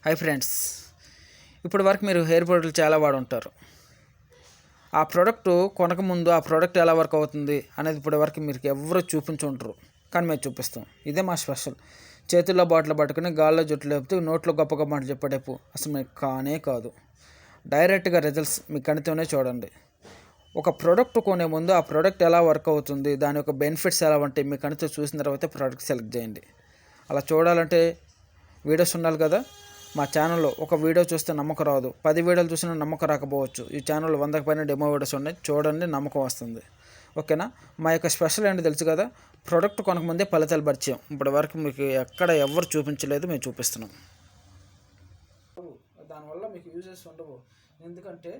Hi friends, ఇప్పటి వరకు మీరు హెయిర్ ప్రొడక్ట్లు చాలా వాడుంటారు. ఆ ప్రోడక్ట్ కొనకముందు ఆ ప్రోడక్ట్ ఎలా వర్క్ అవుతుంది అనేది ఇప్పటి వరకు మీరు ఎవరు చూపించుంటారు, కానీ మేము చూపిస్తాం. ఇదే మా స్పెషల్. చేతుల్లో బాటిల్ పట్టుకుని గాల్లో జుట్టు లేపితే నోట్లో గొప్ప గొప్ప మాట చెప్పేటప్పు అసలు మీకు కానే కాదు. డైరెక్ట్గా రిజల్ట్స్ మీ కణితోనే చూడండి. ఒక ప్రోడక్ట్ కొనే ముందు ఆ ప్రోడక్ట్ ఎలా వర్క్ అవుతుంది, దాని యొక్క బెనిఫిట్స్ ఎలా ఉంటాయి మీ కణితో చూసిన తర్వాత ప్రోడక్ట్ సెలెక్ట్ చేయండి. అలా చూడాలంటే వీడియోస్ ఉండాలి కదా. మా ఛానల్లో ఒక వీడియో చూస్తే నమ్మకం రాదు, 10 వీడియోలు చూసినా నమ్మకం రాకపోవచ్చు. ఈ ఛానల్లో 100కి పైన డెమో వీడియోస్ ఉన్నాయి, చూడండి, నమ్మకం వస్తుంది. ఓకేనా. మా యొక్క స్పెషల్ ఏంటి తెలుసు కదా, ప్రోడక్ట్ కొనకముందే ఫలితాలు పరిచయం. ఇప్పటి వరకు మీకు ఎక్కడ ఎవరు చూపించలేదు, మేము చూపిస్తున్నాం. దానివల్ల మీకు యూజెస్ ఉండవు. ఎందుకంటే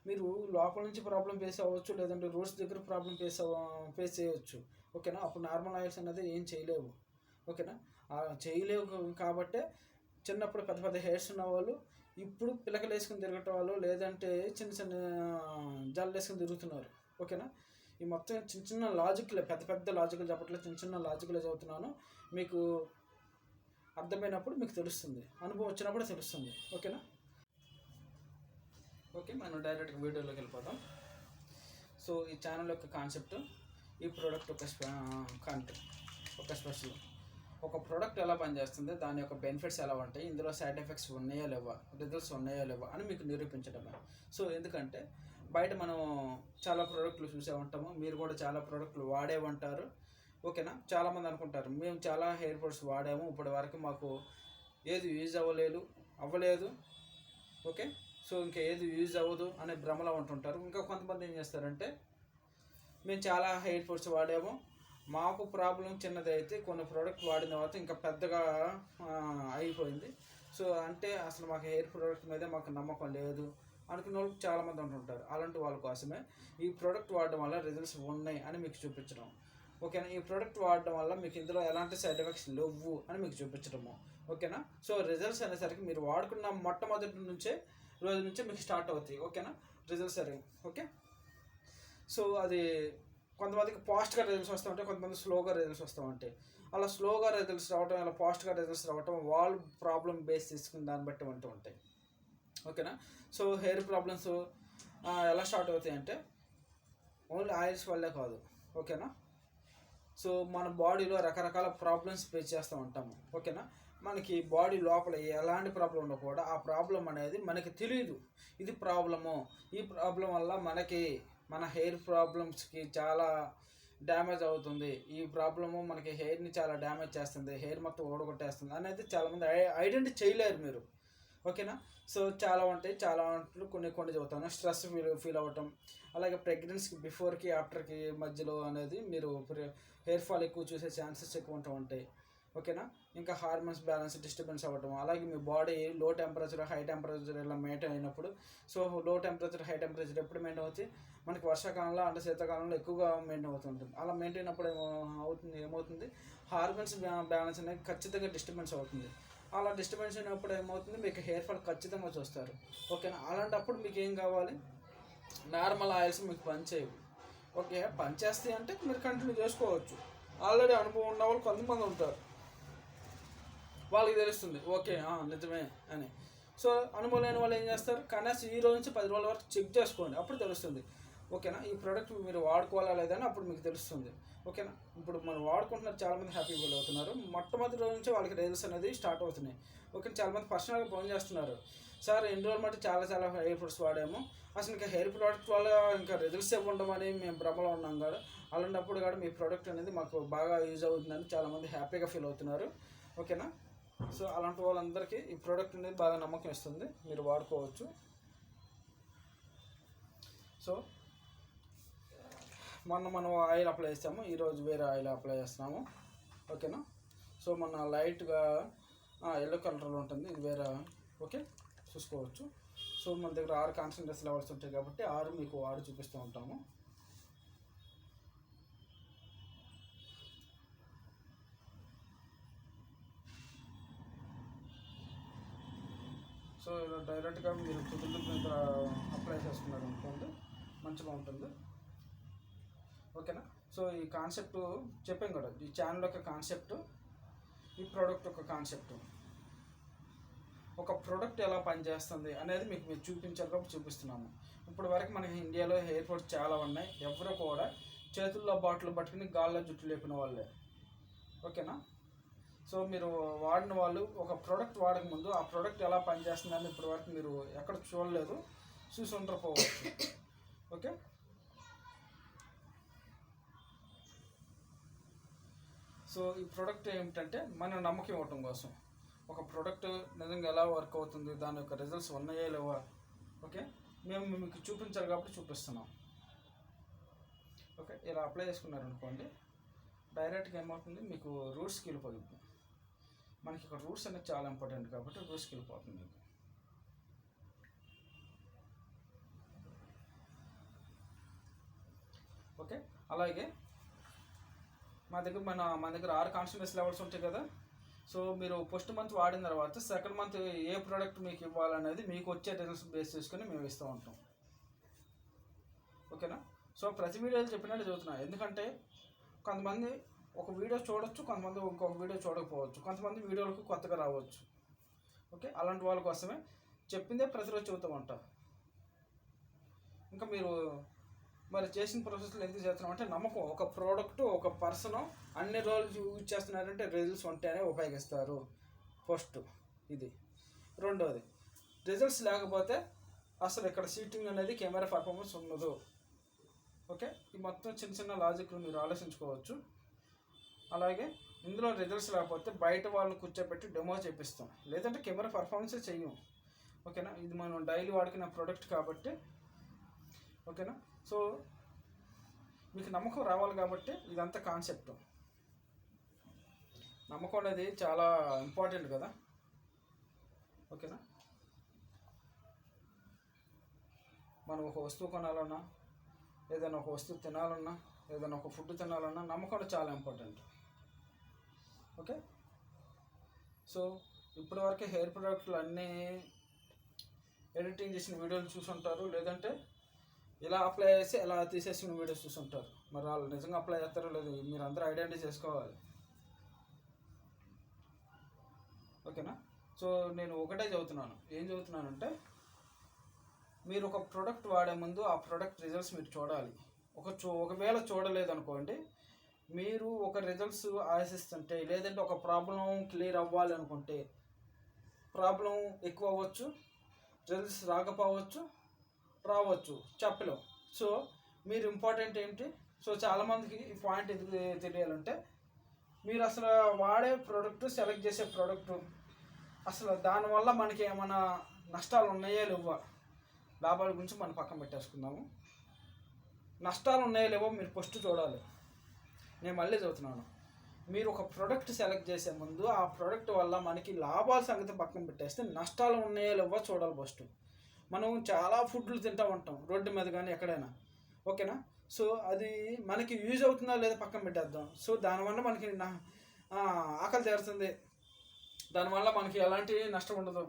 మీరు లోపల నుంచి ప్రాబ్లం ఫేస్ అవ్వచ్చు, లేదంటే రూట్స్ దగ్గర ప్రాబ్లం ఫేస్ చేయవచ్చు. ఓకేనా. అప్పుడు నార్మల్ ఆయిల్స్ అనేది ఏం చేయలేవు. ఓకేనా. చేయలేవు కాబట్టే చిన్నప్పుడు పెద్ద పెద్ద హెయిర్స్ ఉన్నవాళ్ళు ఇప్పుడు పిలకలు వేసుకుని తిరగటం వాళ్ళు, లేదంటే చిన్న చిన్న జల్లు వేసుకుని తిరుగుతున్నారు. ఓకేనా. ఈ మొత్తం చిన్న చిన్న లాజిక్లే, పెద్ద పెద్ద లాజిక్లు చెప్పట్లేదు, చిన్న చిన్న లాజిక్లే చదువుతున్నాను. మీకు అర్థమైనప్పుడు మీకు తెలుస్తుంది, అనుభవం వచ్చినప్పుడు తెలుస్తుంది. ఓకేనా. ఓకే, మనం డైరెక్ట్గా వీడియోలోకి వెళ్ళిపోతాం. సో ఈ ఛానల్ యొక్క కాన్సెప్ట్, ఈ ప్రోడక్ట్ ఒక కాన్సెప్ట్, ఒక స్పెషల్. ఒక ప్రోడక్ట్ ఎలా పనిచేస్తుంది, దాని యొక్క బెనిఫిట్స్ ఎలా ఉంటాయి, ఇందులో సైడ్ ఎఫెక్ట్స్ ఉన్నాయా లేవా, రిజల్ట్స్ ఉన్నాయా లేవా అని మీకు నిరూపించడమే. సో ఎందుకంటే బయట మనం చాలా ప్రోడక్ట్లు చూసే ఉంటాము, మీరు కూడా చాలా ప్రోడక్ట్లు వాడే ఉంటారు. ఓకేనా. చాలామంది అనుకుంటారు మేము చాలా హెయిర్ ప్రొడక్ట్స్ వాడాము, ఇప్పటి వరకు మాకు ఏది యూజ్ అవ్వలేదు. ఓకే. సో ఇంకా ఏది యూజ్ అవ్వదు అనే భ్రమలో ఉంటుంటారు. ఇంకా కొంతమంది ఏం చేస్తారంటే మేము చాలా హెయిర్ ప్రొడక్ట్స్ వాడాము, మాకు ప్రాబ్లం చిన్నది అయితే కొన్ని ప్రోడక్ట్ వాడిన తర్వాత ఇంకా పెద్దగా అయిపోయింది. సో అంటే అసలు మాకు హెయిర్ ప్రోడక్ట్ మీద మాకు నమ్మకం లేదు అనుకున్న వాళ్ళు చాలామంది ఉంటుంటారు. అలాంటి వాళ్ళ కోసమే ఈ ప్రోడక్ట్ వాడడం వల్ల రిజల్ట్స్ ఉన్నాయి అని మీకు చూపించడం. ఓకేనా. ఈ ప్రోడక్ట్ వాడడం వల్ల మీకు ఇందులో ఎలాంటి సైడ్ ఎఫెక్ట్స్ లేవు అని మీకు చూపించడము. ఓకేనా. సో రిజల్ట్స్ అనేసరికి మీరు వాడుకున్న మొట్టమొదటి రోజు నుంచే మీకు స్టార్ట్ అవుతాయి. ఓకేనా. రిజల్ట్స్ సరే. ఓకే. సో అది కొంతమందికి ఫాస్ట్గా రిజల్ట్స్ వస్తూ ఉంటాయి, కొంతమంది స్లోగా రిజల్ట్స్ వస్తూ ఉంటాయి. అలా స్లోగా రిజల్ట్స్ రావటం, అలా ఫాస్ట్గా రిజల్ట్స్ రావటం వాళ్ళు ప్రాబ్లం బేస్ తీసుకుని దాన్ని బట్టి ఉంటూ ఉంటాయి. ఓకేనా. సో హెయిర్ ప్రాబ్లమ్స్ ఎలా స్టార్ట్ అవుతాయి అంటే ఓన్లీ ఆయిల్స్ వల్లే కాదు. ఓకేనా. సో మన బాడీలో రకరకాల ప్రాబ్లమ్స్ ఫేస్ చేస్తూ ఉంటాము. ఓకేనా. మనకి బాడీ లోపల ఎలాంటి ప్రాబ్లం ఉన్నా కూడా ఆ ప్రాబ్లం అనేది మనకి తెలియదు, ఇది ప్రాబ్లము, ఈ ప్రాబ్లం వల్ల మన హెయిర్ ప్రాబ్లమ్స్కి చాలా డ్యామేజ్ అవుతుంది, ఈ ప్రాబ్లము మనకి హెయిర్ని చాలా డ్యామేజ్ చేస్తుంది, హెయిర్ మొత్తం ఓడగొట్టేస్తుంది అనేది చాలామంది ఐడెంటిఫై చేయలేరు మీరు. ఓకేనా. సో చాలా ఉంటాయి, చాలా కొన్ని చదువుతాను. స్ట్రెస్ ఫీల్ అవ్వటం, అలాగే ప్రెగ్నెన్సీకి బిఫోర్కి ఆఫ్టర్కి మధ్యలో అనేది మీరు హెయిర్ ఫాల్ ఎక్కువ చూసే ఛాన్సెస్ ఎక్కువ ఉంటాయి. ఓకేనా. ఇంకా హార్మోన్స్ బ్యాలెన్స్ డిస్టర్బెన్స్ అవ్వటం, అలాగే మీ బాడీ లో టెంపరేచర్ హై టెంపరేచర్ ఇలా మెయింటైన్ అయినప్పుడు. సో లో టెంపరేచర్ హై టెంపరేచర్ ఎప్పుడు మెయింటైన్ అవుతుంది, మనకి వర్షాకాలంలో అంటే శీతాకాలంలో ఎక్కువగా మెయింటైన్ అవుతుంటుంది. అలా మెయింటైన్ అయినప్పుడు ఏమవుతుంది హార్మోన్స్ బ్యాలెన్స్ అనేది ఖచ్చితంగా డిస్టర్బెన్స్ అవుతుంది. అలా డిస్టర్బెన్స్ అయినప్పుడు ఏమవుతుంది, మీకు హెయిర్ ఫాల్ ఖచ్చితంగా చూస్తారు. ఓకేనా. అలాంటప్పుడు మీకు ఏం కావాలి, నార్మల్ ఆయిల్స్ మీకు పనిచేయవు. ఓకే, పనిచేస్తాయి అంటే మీరు కంటిన్యూ చేసుకోవచ్చు. ఆల్రెడీ అనుభవం ఉన్న వాళ్ళు కొంతమంది ఉంటారు, వాళ్ళకి తెలుస్తుంది ఓకే నిజమే అని. సో అనుభవం లేని వాళ్ళు ఏం చేస్తారు, కనీసం ఈ రోజు నుంచి 10 రోజుల వరకు చెక్ చేసుకోండి, అప్పుడు తెలుస్తుంది. ఓకేనా. ఈ ప్రోడక్ట్ మీరు వాడుకోవాలా లేదని అప్పుడు మీకు తెలుస్తుంది. ఓకేనా. ఇప్పుడు మనం వాడుకుంటున్నారు, చాలామంది హ్యాపీ ఫీల్ అవుతున్నారు. మొట్టమొదటి రోజు నుంచి వాళ్ళకి రిజల్ట్స్ అనేది స్టార్ట్ అవుతున్నాయి. ఓకే. చాలామంది పర్సనల్గా ఫోన్ చేస్తున్నారు, సార్ ఎన్ని రోజులు మట్టి చాలా హెయిర్ ప్రొడక్ట్స్ వాడాము, అసలు ఇంకా హెయిర్ ప్రోడక్ట్ వల్ల ఇంకా రిజల్ట్స్ ఇవ్వడం మేము భ్రమలో ఉన్నాం కదా, అలాంటప్పుడు కూడా మీ ప్రోడక్ట్ అనేది మాకు బాగా యూజ్ అవుతుందని చాలామంది హ్యాపీగా ఫీల్ అవుతున్నారు. ఓకేనా. సో అలాంటి వాళ్ళందరికీ ఈ ప్రోడక్ట్ అనేది బాగా నమ్మకం ఇస్తుంది, మీరు వాడుకోవచ్చు. సో మనం ఆయిల్ అప్లై చేస్తాము, ఈరోజు వేరే ఆయిల్ అప్లై చేస్తున్నాము. ఓకేనా. సో మన లైట్గా ఎల్లో కలర్లో ఉంటుంది, ఇది వేరే. ఓకే, చూసుకోవచ్చు. సో మన దగ్గర 6 కాన్సంట్రేషన్ లెవెల్స్ ఉంటాయి కాబట్టి 6 మీకు 6 చూపిస్తూ ఉంటాము. సో ఇలా డైరెక్ట్గా మీరు కుదురు మీద అప్లై చేసుకున్నారు అనుకోండి, మంచిగా ఉంటుంది. ఓకేనా. సో ఈ కాన్సెప్ట్ చెప్పాం కదా, ఈ ఛానల్ యొక్క కాన్సెప్ట్, ఈ ప్రోడక్ట్ యొక్క కాన్సెప్ట్. ఒక ప్రోడక్ట్ ఎలా పనిచేస్తుంది అనేది మీకు మీరు చూపించాలి కాబట్టి చూపిస్తున్నాము. ఇప్పుడు వరకు మనకి ఇండియాలో హెయిర్ ఫాల్స్ చాలా ఉన్నాయి. ఎవరు కూడా చేతుల్లో బాటిల్ పట్టుకుని గాల్లో జుట్టు లేపిన వాళ్ళే. ఓకేనా? సో మీరు వాడిన వాళ్ళు ఒక ప్రోడక్ట్ వాడక ముందు ఆ ప్రోడక్ట్ ఎలా పనిచేస్తుందని ఇప్పటి వరకు మీరు ఎక్కడ చూడలేదు, చూసి ఉండకపోవచ్చు. ఓకే, సో ఈ ప్రోడక్ట్ ఏమిటంటే మనం నమ్మకం ఇవ్వటం కోసం ఒక ప్రోడక్ట్ నిజంగా ఎలా వర్క్ అవుతుంది, దాని యొక్క రిజల్ట్స్ ఉన్నాయా లేవా, ఓకే, మేము మీకు చూపించాలి కాబట్టి చూపిస్తున్నాం. ఓకే, ఇలా అప్లై చేసుకున్నారనుకోండి, డైరెక్ట్గా ఏమవుతుంది, మీకు రూట్స్కి వెళ్ళిపోతుంది. మనకి ఇక్కడ రూట్స్ అనేది చాలా ఇంపార్టెంట్ కాబట్టి రూట్స్కి వెళ్ళిపోతుంది మీకు. ఓకే, అలాగే మా దగ్గర 6 కాన్ఫిడెన్స్ లెవెల్స్ ఉంటాయి కదా. సో మీరు ఫస్ట్ మంత్ వాడిన తర్వాత సెకండ్ మంత్ ఏ ప్రోడక్ట్ మీకు ఇవ్వాలనేది మీకు వచ్చే రిజల్ట్స్ బేస్ చేసుకుని మేము ఇస్తూ ఉంటాం. ఓకేనా? సో ప్రతి వీడియోలో చెప్పినట్టు చదువుతున్నా, ఎందుకంటే కొంతమంది ఒక వీడియో చూడొచ్చు, కొంతమంది ఇంకొక వీడియో చూడకపోవచ్చు, కొంతమంది వీడియోలకు కొత్తగా రావచ్చు. ఓకే, అలాంటి వాళ్ళ కోసమే చెప్పిందే ప్రతిరోజు చెబుతామంట. ఇంకా మీరు మరి చేసిన ప్రాసెస్లో ఎందుకు చేస్తున్నామంటే నమ్మకం. ఒక ప్రోడక్ట్ ఒక పర్సన్ అన్ని రోజులు యూజ్ చేస్తున్నారంటే రిజల్ట్స్ ఉంటేనే ఉపయోగిస్తారు. ఫస్ట్ ఇది. రెండోది, రిజల్ట్స్ లేకపోతే అసలు ఇక్కడ సీటింగ్ అనేది కెమెరా పర్ఫార్మెన్స్ ఉండదు. ఓకే, ఈ మొత్తం చిన్న చిన్న లాజిక్లు మీరు ఆలోచించుకోవచ్చు. అలాగే ఇందులో రిజల్ట్స్ లేకపోతే బయట వాళ్ళని కూర్చోబెట్టి డెమో చేపిస్తాం, లేదంటే కెమెరా పర్ఫార్మెన్సే చెయ్యం. ఓకేనా? ఇది మనం డైలీ వాడుకునే ప్రోడక్ట్ కాబట్టి. ఓకేనా? సో మీకు నమ్మకం రావాలి కాబట్టి ఇదంతా కాన్సెప్ట్. నమ్మకం అనేది చాలా ఇంపార్టెంట్ కదా. ఓకేనా? మనం ఒక వస్తువు కొనాలన్నా, ఏదైనా ఒక వస్తువు తినాలన్నా, ఏదైనా ఒక ఫుడ్ తినాలన్నా నమ్మకం చాలా ఇంపార్టెంట్. ఓకే, సో ఇప్పటివరకే హెయిర్ ప్రొడక్ట్లు అన్నీ ఎడిటింగ్ చేసిన వీడియోలు చూసుంటారు, లేదంటే ఇలా అప్లై చేసి ఎలా తీసేసిన వీడియోస్ చూసుంటారు. మరి వాళ్ళు నిజంగా అప్లై చేస్తారో లేదు మీరు అందరూ ఐడెంటిఫై చేసుకోవాలి. ఓకేనా? సో నేను ఒకటే చెబుతున్నాను, ఏం చెబుతున్నానంటే మీరు ఒక ప్రోడక్ట్ వాడే ముందు ఆ ప్రోడక్ట్ రిజల్ట్స్ మీరు చూడాలి. ఒకవేళ చూడలేదనుకోండి, మీరు ఒక రిజల్ట్స్ ఆశిస్తుంటే, లేదంటే ఒక ప్రాబ్లం క్లియర్ అవ్వాలి అనుకుంటే ప్రాబ్లం ఎక్కువ అవ్వచ్చు, రిజల్ట్స్ రాకపోవచ్చు, రావచ్చు, చెప్పలేం. సో మీరు ఇంపార్టెంట్ ఏంటి? సో చాలామందికి ఈ పాయింట్ ఎందుకు తెలియాలంటే, మీరు అసలు వాడే ప్రోడక్ట్, సెలెక్ట్ చేసే ప్రోడక్ట్ అసలు దానివల్ల మనకి ఏమైనా నష్టాలు ఉన్నాయా లేవా, లాభాల గురించి మనం పక్కన పెట్టేసుకుందాము. నష్టాలు ఉన్నాయా లేవో మీరు ఫస్ట్ చూడాలి. నేను మళ్ళీ చదువుతున్నాను, మీరు ఒక ప్రోడక్ట్ సెలెక్ట్ చేసే ముందు ఆ ప్రోడక్ట్ వల్ల మనకి లాభాల సంగతి పక్కన పెట్టేస్తే నష్టాలు ఉన్నాయా లేవో చూడాలి ఫస్ట్. మనం చాలా ఫుడ్లు తింటూ ఉంటాం రోడ్డు మీద కానీ ఎక్కడైనా. ఓకేనా? సో అది మనకి యూజ్ అవుతుందా లేదా పక్కన పెట్టేద్దాం. సో దానివల్ల మనకి ఆకలి తీరుతుంది, దానివల్ల మనకి ఎలాంటి నష్టం ఉండదు.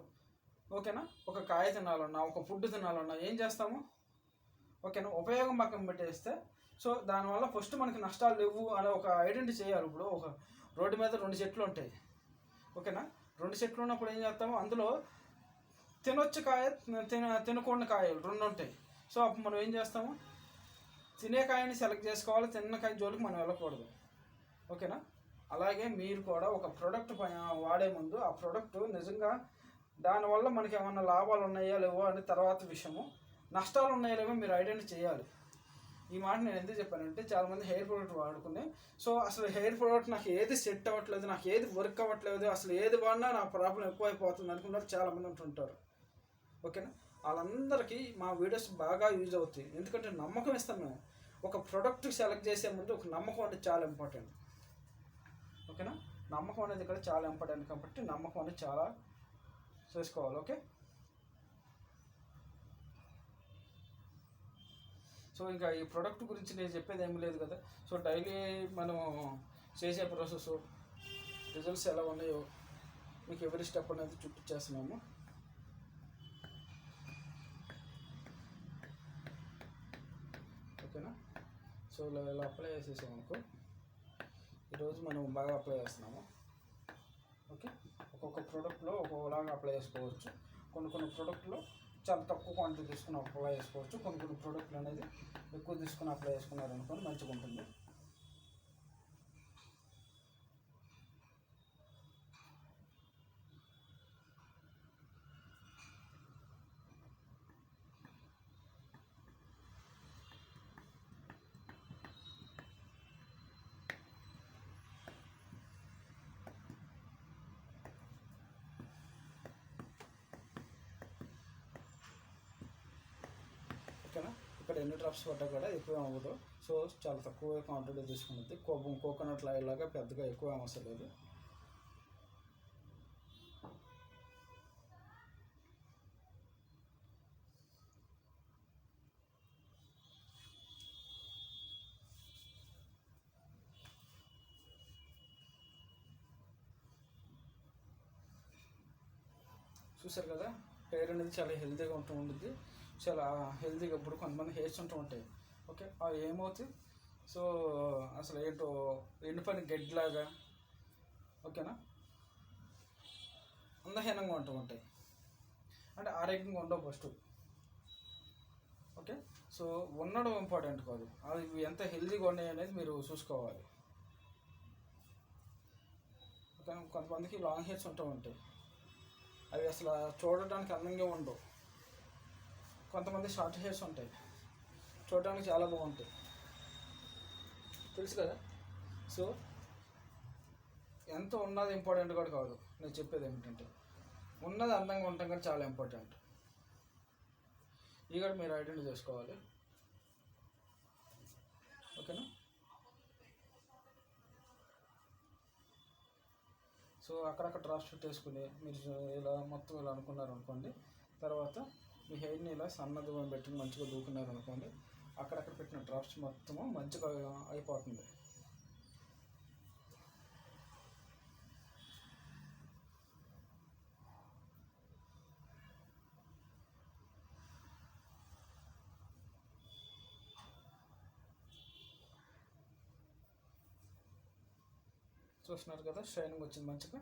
ఓకేనా? ఒక కాయ తినాలన్నా, ఒక ఫుడ్ తినాలన్నా ఏం చేస్తాము? ఓకేనా? ఉపయోగం పక్కన పెట్టేస్తే సో దానివల్ల ఫస్ట్ మనకి నష్టాలు లేవు అని ఒక ఐడెంటిటీ చేయాలి. ఇప్పుడు ఒక రోడ్డు మీద 2 చెట్లు ఉంటాయి. ఓకేనా? 2 చెట్లు ఉన్నప్పుడు ఏం చేస్తాము, అందులో తినొచ్చు కాయ, తినకూడని కాయలు 2 ఉంటాయి. సో అప్పుడు మనం ఏం చేస్తాము, తినే కాయని సెలెక్ట్ చేసుకోవాలి, తిన్న కాయ జోలికి మనం వెళ్ళకూడదు. ఓకేనా? అలాగే మీరు కూడా ఒక ప్రోడక్ట్ వాడే ముందు ఆ ప్రోడక్ట్ నిజంగా దానివల్ల మనకి ఏమన్నా లాభాలు ఉన్నాయా లేవో అని తర్వాత విషయము, నష్టాలు ఉన్నాయా లేవో మీరు ఐడెంటిఫై చేయాలి. ఈ మాట నేను ఎందుకు చెప్పానంటే, చాలామంది హెయిర్ ప్రోడక్ట్ వాడుకుని సో అసలు హెయిర్ ప్రోడక్ట్ నాకు ఏది సెట్ అవ్వట్లేదు, నాకు ఏది వర్క్ అవ్వట్లేదు, అసలు ఏది వాడినా నా ప్రాబ్లం ఎక్కువైపోతుంది అనుకున్నారు చాలామంది ఉంటుంటారు. ఓకేనా? వాళ్ళందరికీ మా వీడియోస్ బాగా యూజ్ అవుతాయి, ఎందుకంటే నమ్మకం ఇస్తాం మేము. ఒక ప్రోడక్ట్ సెలెక్ట్ చేసే ముందు ఒక నమ్మకం అనేది చాలా ఇంపార్టెంట్. ఓకేనా? నమ్మకం అనేది ఇక్కడ చాలా ఇంపార్టెంట్ కాబట్టి నమ్మకం అనేది చాలా చేసుకోవాలి. ఓకే, సో ఇంకా ఈ ప్రోడక్ట్ గురించి నేను చెప్పేది ఏమి లేదు కదా. సో డైలీ మనం చేసే ప్రాసెస్, రిజల్ట్స్ ఎలా ఉన్నాయో మీకు ఎవరి స్టెప్ అనేది చూపించేస్తున్నాము. ఓకేనా? సో ఇలా అప్లై చేసేసాము అనుకో, ఈరోజు మనం బాగా అప్లై చేస్తున్నాము. ఓకే, ఒక్కొక్క ప్రోడక్ట్లో ఒక్కొక్కలాగా అప్లై చేసుకోవచ్చు. కొన్ని ప్రోడక్ట్లు చాలా తక్కువ క్వాంటిటీ తీసుకుని అప్లై చేసుకోవచ్చు. కొన్ని ప్రోడక్ట్లు అనేది ఎక్కువ తీసుకుని అప్లై చేసుకున్నారు అనుకోండి మంచిగా ఉంటుంది. ఓకేనా, ఇక్కడ ఎన్ని డ్రాప్స్ పడ్డా కూడా ఎక్కువ అవ్వదు. సో చాలా తక్కువ క్వాంటిటీ తీసుకున్నది. కోకోనట్ ఆయిల్ లాగా పెద్దగా ఎక్కువ అవసరం లేదు. చూసారు కదా, హెయిర్ అనేది చాలా హెల్తీగా ఉంటుంది. చాలా హెల్తీగా ఇప్పుడు కొంతమంది హెయిర్స్ ఉంటూ ఉంటాయి. ఓకే, అవి ఏమవుతాయి, సో అసలు ఏంటో ఎండిపోయిన గడ్డిలాగా, ఓకేనా, అందహీనంగా ఉంటూ ఉంటాయి. అంటే ఆరోగ్యంగా ఉండవు ఫస్ట్. ఓకే, సో ఉండడం ఇంపార్టెంట్ కాదు, అవి ఎంత హెల్తీగా ఉన్నాయి అనేది మీరు చూసుకోవాలి. ఓకే, కొంతమందికి లాంగ్ హెయిర్స్ ఉంటూ ఉంటాయి, అవి అసలు చూడడానికి అందంగా ఉండవు. కొంతమంది షార్ట్ హెయిర్స్ ఉంటాయి, చూడడానికి చాలా బాగుంటాయి, తెలుసు కదా. సో ఎంత ఉన్నది ఇంపార్టెంట్ కూడా కాదు. నేను చెప్పేది ఏమిటంటే ఉన్నది అందంగా ఉండటం కూడా చాలా ఇంపార్టెంట్. ఇవి కూడా మీరు ఐడెంటిఫై చేసుకోవాలి. ఓకేనా, సో అక్కడక్కడ డ్రాప్స్ పెట్టేసుకుని మీరు ఇలా మొత్తం ఇలా అనుకున్నారు అనుకోండి. తర్వాత మీ హెయిర్ని ఇలా సన్నది పెట్టుకుని మంచిగా దూకున్నారు అనుకోండి, అక్కడక్కడ పెట్టిన డ్రాప్స్ మొత్తము మంచిగా అయిపోతుంది. చూస్తున్నారు కదా, షైనింగ్ వచ్చింది మంచిగా.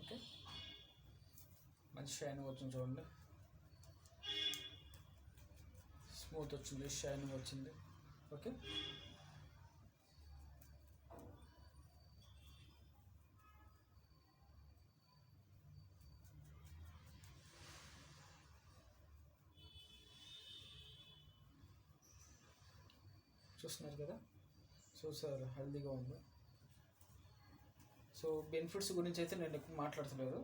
ఓకే, మంచి షైనింగ్ వచ్చింది చూడండి, స్మూత్ వచ్చింది, షైనింగ్ వచ్చింది. ఓకే, చూస్తున్నారు కదా, సో సార్ హెల్తీగా ఉంది. సో బెనిఫిట్స్ గురించి అయితే నేను ఎక్కువ మాట్లాడతలేదు.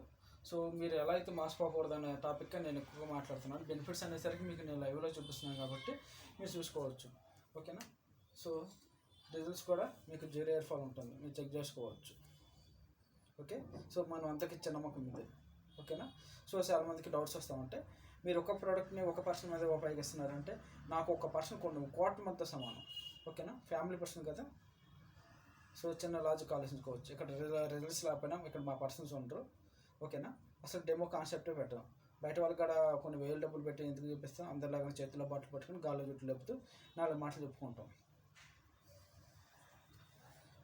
సో మీరు ఎలా అయితే మోసపోకూడదు అనే టాపిక్గా నేను ఎక్కువగా మాట్లాడుతున్నాను. బెనిఫిట్స్ అనేసరికి మీకు నేను లైవ్లో చూపిస్తున్నాను కాబట్టి మీరు చూసుకోవచ్చు. ఓకేనా, సో రిజల్ట్స్ కూడా మీకు 0 హెయిర్ ఫాల్ ఉంటుంది, మీరు చెక్ చేసుకోవచ్చు. ఓకే, సో మనం అంతకి ఇచ్చే నమ్మకం ఇది. ఓకేనా, సో చాలామందికి డౌట్స్ వస్తామంటే మీరు ఒక ప్రోడక్ట్ని ఒక పర్సన్ మీద ఉపయోగిస్తున్నారంటే నాకు ఒక పర్సన్ కొన్ని కోట్ల మధ్య సమానం. ఓకేనా, ఫ్యామిలీ పర్సన్ కదా. సో చిన్న లాజిక్ ఆలోచించుకోవచ్చు. ఇక్కడ రిజల్ట్స్ లేకపోయినా ఇక్కడ మా పర్సన్స్ ఉండరు. ఓకేనా, అసలు డెమో కాన్సెప్టే పెట్టాం. బయట వాళ్ళకి కూడా కొన్ని వేలు డబ్బులు పెట్టి ఎందుకు చూపిస్తాం, అందరిలాగా చేతిలో బట్టలు పట్టుకుని గాల్లో జుట్టు లేపుతూ 4 మాటలు చెప్పుకుంటాం.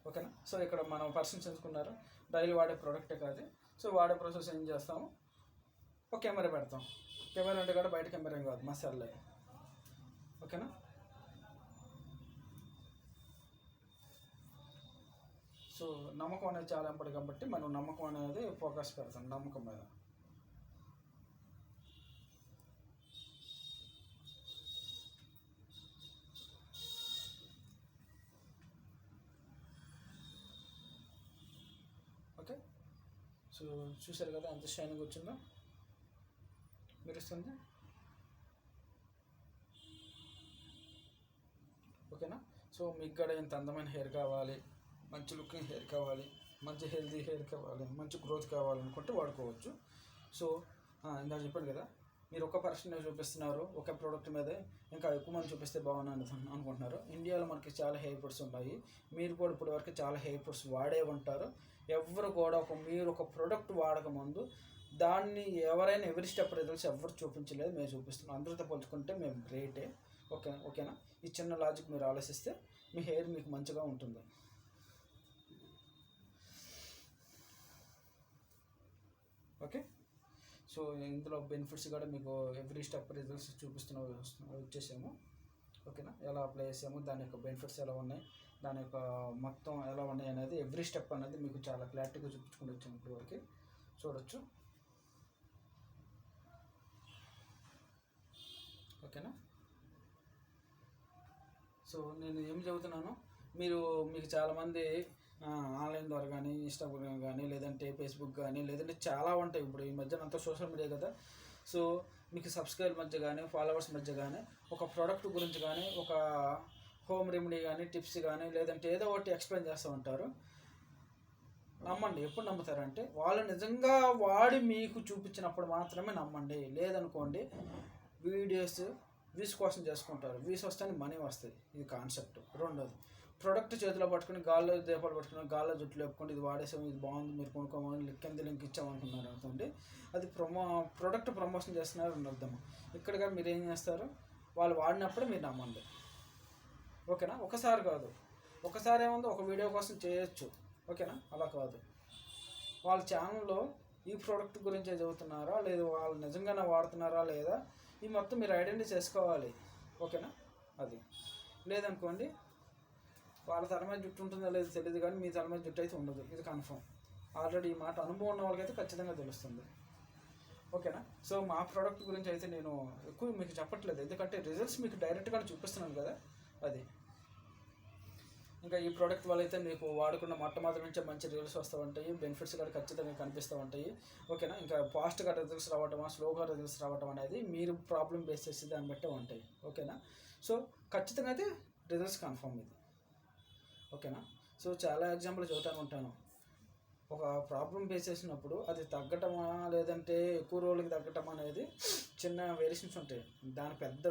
ఓకేనా, సో ఇక్కడ మనం పర్సన్స్ ఎంచుకున్నారు, డైలీ వాడే ప్రోడక్టే కాదు. సో వాడే ప్రాసెస్ ఏం చేస్తాము, ఒక కెమెరా పెడతాం. కెమెరా అంటే కూడా బయట కెమెరా ఏం కాదు, మా సెల్లే. ఓకేనా, సో నమ్మకం అనేది చాలా ఇంపార్టెంట్ కాబట్టి మనం నమ్మకం అనేది ఫోకస్ పెడతాం, నమ్మకం మీద. ఓకే, సో చూసారు కదా ఎంత షైనింగ్ వచ్చిందో, మెరుస్తుంది. ఓకేనా, సో మీకు కూడా ఇంత అందమైన హెయిర్ కావాలి, మంచి లుకింగ్ హెయిర్ కావాలి, మంచి హెల్తీ హెయిర్ కావాలి, మంచి గ్రోత్ కావాలనుకుంటే వాడుకోవచ్చు. సో ఇందాక చెప్పాను కదా, మీరు ఒక పర్సన్ చూపిస్తున్నారు ఒక ప్రోడక్ట్ మీదే, ఇంకా ఎక్కువ మంది చూపిస్తే బాగున్నాను అనుకుంటున్నారు. ఇండియాలో మనకి చాలా హెయిర్ ప్రొడక్ట్స్ ఉంటాయి. మీరు కూడా ఇప్పటి వరకు చాలా హెయిర్ ప్రొడక్ట్స్ వాడే ఉంటారు. ఎవరు కూడా మీరు ఒక ప్రోడక్ట్ వాడకముందు దాన్ని ఎవరైనా ఎవరి స్టెప్ రిజల్ట్స్ ఎవరు చూపించలేదు, మేము చూపిస్తున్నాం. అందరితో పోల్చుకుంటే మేము గ్రేటే. ఓకేనా? ఈ చిన్న లాజిక్ మీరు ఆలోచిస్తే మీ హెయిర్ మీకు మంచిగా ఉంటుంది. ఓకే, సో ఇందులో బెనిఫిట్స్ కూడా మీకు ఎవ్రీ స్టెప్ రిజల్ట్స్ వచ్చేసాము. ఓకేనా? ఎలా అప్లై చేసాము, దాని యొక్క బెనిఫిట్స్ ఎలా ఉన్నాయి, దాని యొక్క మొత్తం ఎలా ఉన్నాయి అనేది ఎవ్రీ స్టెప్ అనేది మీకు చాలా క్లారిటీగా చూపించుకుంటూ వచ్చాము. ఇప్పటివరకు చూడొచ్చు. ఓకేనా? సో నేను ఏం చెబుతున్నాను, మీకు చాలామంది ఆన్లైన్ ద్వారా కానీ, ఇన్స్టాగ్రామ్ కానీ, లేదంటే ఫేస్బుక్ కానీ, లేదంటే చాలా ఉంటాయి. ఇప్పుడు ఈ మధ్యన అంతా సోషల్ మీడియా కదా. సో మీకు సబ్స్క్రైబర్ మధ్య కానీ, ఫాలోవర్స్ మధ్య కానీ ఒక ప్రోడక్ట్ గురించి కానీ, ఒక హోమ్ రెమెడీ కానీ, టిప్స్ కానీ, లేదంటే ఏదో ఒకటి ఎక్స్ప్లెయిన్ చేస్తూ ఉంటారు. నమ్మండి. ఎప్పుడు నమ్ముతారంటే వాళ్ళు నిజంగా వాడి మీకు చూపించినప్పుడు మాత్రమే నమ్మండి. లేదనుకోండి వ్యూస్ కోసం చేసుకుంటారు. వ్యూస్ వస్తాయని మనీ వస్తాయి. ఇది కాన్సెప్ట్. రెండోది, ప్రోడక్ట్ చేతిలో పట్టుకుని గాల్లో దీపాలు పట్టుకుని గాల్లో జుట్లు లేపుకొని ఇది వాడేసాము, ఇది బాగుంది, మీరు కొనుక్కోమని కింద లింక్ ఇచ్చామనుకున్నారు అనుకోండి, అది ప్రోడక్ట్ ప్రమోషన్ చేస్తున్నారు అని అర్థం. ఇక్కడగా మీరు ఏం చేస్తారు, వాళ్ళు వాడినప్పుడు మీరు నమ్మండి. ఓకేనా? ఒకసారి కాదు, ఒకసారి ఏముందో ఒక వీడియో కోసం చేయొచ్చు. ఓకేనా? అలా కాదు. వాళ్ళ ఛానల్లో ఈ ప్రోడక్ట్ గురించే చదువుతున్నారా లేదు, వాళ్ళు నిజంగానే వాడుతున్నారా లేదా, ఈ మొత్తం మీరు ఐడెంటిఫై చేసుకోవాలి. ఓకేనా? అది లేదనుకోండి, వాళ్ళ తల మీద జుట్టు ఉంటుందో లేదో తెలియదు, కానీ మీ తల మీద జుట్టు అయితే ఉండదు. ఇది కన్ఫర్మ్. ఆల్రెడీ ఈ మాట అనుభవం ఉన్న వాళ్ళకైతే ఖచ్చితంగా తెలుస్తుంది. ఓకేనా? సో మా ప్రోడక్ట్ గురించి అయితే నేను ఎక్కువ మీకు చెప్పట్లేదు, ఎందుకంటే రిజల్ట్స్ మీకు డైరెక్ట్గా చూపిస్తున్నాను కదా. అది ఇంకా ఈ ప్రోడక్ట్ వల్ల అయితే మీకు వాడుకున్న మొట్టమొదటి నుంచే మంచి రిజల్ట్స్ వస్తూ ఉంటాయి. బెనిఫిట్స్ కూడా ఖచ్చితంగా కనిపిస్తూ ఉంటాయి. ఓకేనా? ఇంకా ఫాస్ట్గా రిజల్ట్స్ రావటమా, స్లోగా రిజల్ట్స్ రావటం అనేది మీరు ప్రాబ్లం బేస్ చేసి దాన్ని బట్టే ఉంటాయి. ఓకేనా? సో ఖచ్చితంగా అయితే రిజల్ట్స్ కన్ఫర్మ్ ఇది. ఓకేనా? సో చాలా ఎగ్జాంపుల్ చెబుతాను ఉంటాను. ఒక ప్రాబ్లం ఫేస్ చేసినప్పుడు అది తగ్గటమా లేదంటే ఎక్కువ రోజులకి తగ్గటం అనేది చిన్న వేరియేషన్స్ ఉంటాయి. దాని పెద్ద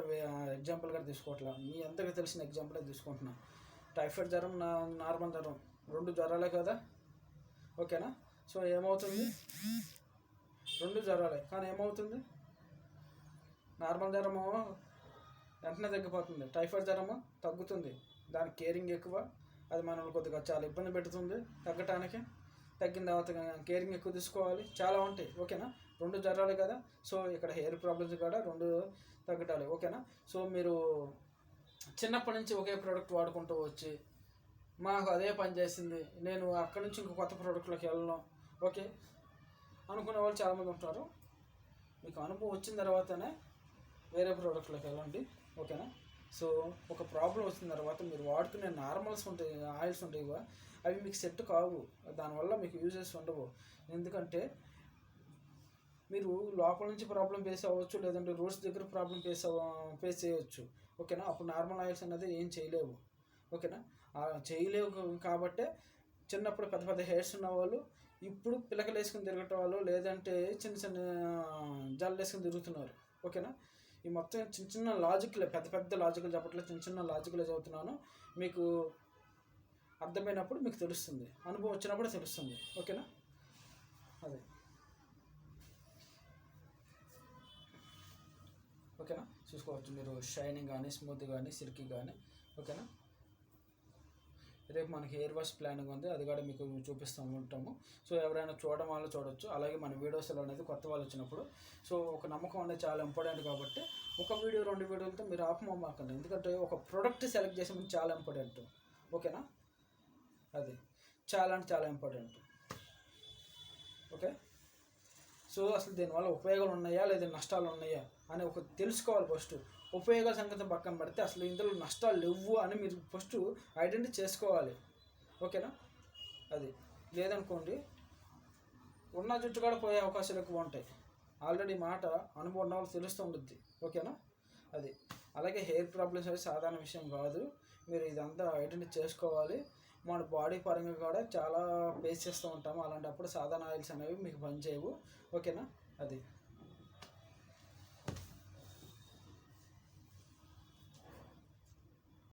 ఎగ్జాంపుల్గా తీసుకోవట్లా, మీ అందరికీ తెలిసిన ఎగ్జాంపులే తీసుకుంటున్నా. టైఫాయిడ్ జ్వరం, నార్మల్ జ్వరం, రెండు జ్వరాలే కదా. ఓకేనా? సో ఏమవుతుంది, రెండు జ్వరాలే, కానీ ఏమవుతుంది, నార్మల్ జ్వరము వెంటనే తగ్గిపోతుంది, టైఫాయిడ్ జ్వరము తగ్గుతుంది. దానికి కేరింగ్ ఎక్కువ, అది మనల్ని కొద్దిగా చాలా ఇబ్బంది పెడుతుంది తగ్గటానికి. తగ్గిన తర్వాత కేరింగ్ ఎక్కువ తీసుకోవాలి, చాలా ఉంటాయి. ఓకేనా? రెండు జ్వరాలే కదా. సో ఇక్కడ హెయిర్ ప్రాబ్లమ్స్ కూడా రెండు తగ్గటాలి. ఓకేనా? సో మీరు చిన్నప్పటి నుంచి ఒకే ప్రోడక్ట్ వాడుకుంటూ వచ్చి మాకు అదే పని చేసింది, నేను అక్కడి నుంచి ఇంకో కొత్త ప్రోడక్ట్లోకి వెళ్ళను ఓకే అనుకునే వాళ్ళు చాలామంది ఉంటారు. మీకు అనుభవం వచ్చిన తర్వాతనే వేరే ప్రోడక్ట్లోకి వెళ్ళండి. ఓకేనా? సో ఒక ప్రాబ్లం వచ్చిన తర్వాత మీరు వాడుకునే నార్మల్స్ ఉంటాయి, ఆయిల్స్ ఉంటాయి, అవి మీకు సెట్ కావు, దానివల్ల మీకు యూజెస్ ఉండవు. ఎందుకంటే మీరు లోపల నుంచి ప్రాబ్లం ఫేస్ అవ్వచ్చు, లేదంటే రూట్స్ దగ్గర ప్రాబ్లం ఫేస్ చేయవచ్చు. ఓకేనా? అప్పుడు నార్మల్ ఆయిల్స్ అనేది ఏం చేయలేవు. ఓకేనా? చేయలేవు కాబట్టే చిన్నప్పుడు పెద్ద పెద్ద హెయిర్స్ ఉన్నవాళ్ళు ఇప్పుడు పిలకలు వేసుకుని తిరగటం వాళ్ళు, లేదంటే చిన్న చిన్న జల్లు వేసుకుని తిరుగుతున్నారు. ఓకేనా? ఈ మొత్తం చిన్న చిన్న లాజిక్లే, పెద్ద పెద్ద లాజిక్లు చెప్పట్లేదు, చిన్న చిన్న లాజిక్లే చదువుతున్నాను. మీకు అర్థమైనప్పుడు మీకు తెలుస్తుంది, అనుభవం వచ్చినప్పుడు తెలుస్తుంది. ఓకేనా? అదే. ఓకేనా? చూసుకోవచ్చు మీరు షైనింగ్ కానీ, స్మూత్ కానీ, సిల్కీ కానీ. ఓకేనా? రేపు మనకి హెయిర్ వాష్ ప్లానింగ్ ఉంది, అది కూడా మీకు చూపిస్తూ ఉంటాము. సో ఎవరైనా చూడడం వాళ్ళు చూడవచ్చు. అలాగే మన వీడియోస్లో అనేది కొత్త వాళ్ళు వచ్చినప్పుడు సో ఒక నమ్మకం అనేది చాలా ఇంపార్టెంట్ కాబట్టి ఒక వీడియో రెండు వీడియోలతో మీరు ఆపమాకండి, ఎందుకంటే ఒక ప్రోడక్ట్ సెలెక్ట్ చేసే ముందు చాలా ఇంపార్టెంట్. ఓకేనా? అది చాలా అంటే చాలా ఇంపార్టెంట్. ఓకే? సో అసలు దీనివల్ల ఉపయోగాలు ఉన్నాయా లేదా నష్టాలు ఉన్నాయా అని ఒక తెలుసుకోవాలి ఫస్ట్. ఉపయోగాల సంగతి పక్కన పెడితే అసలు ఇందులో నష్టాలు లేవు అని మీరు ఫస్ట్ ఐడెంటిఫై చేసుకోవాలి. ఓకేనా? అది లేదనుకోండి ఉన్న జుట్టు కూడా పోయే అవకాశాలు ఎక్కువ ఉంటాయి. ఆల్రెడీ మాట అనుభవం ఉన్న వాళ్ళు తెలుస్తూ ఉంటుంది. ఓకేనా? అది అలాగే హెయిర్ ప్రాబ్లమ్స్ అనేది సాధారణ విషయం కాదు, మీరు ఇదంతా ఐడెంటిఫై చేసుకోవాలి. మన బాడీ పరంగా కూడా చాలా ఫేస్ చేస్తూ ఉంటాము. అలాంటప్పుడు సాధారణ ఆయిల్స్ అనేవి మీకు పనిచేయవు. ఓకేనా? అది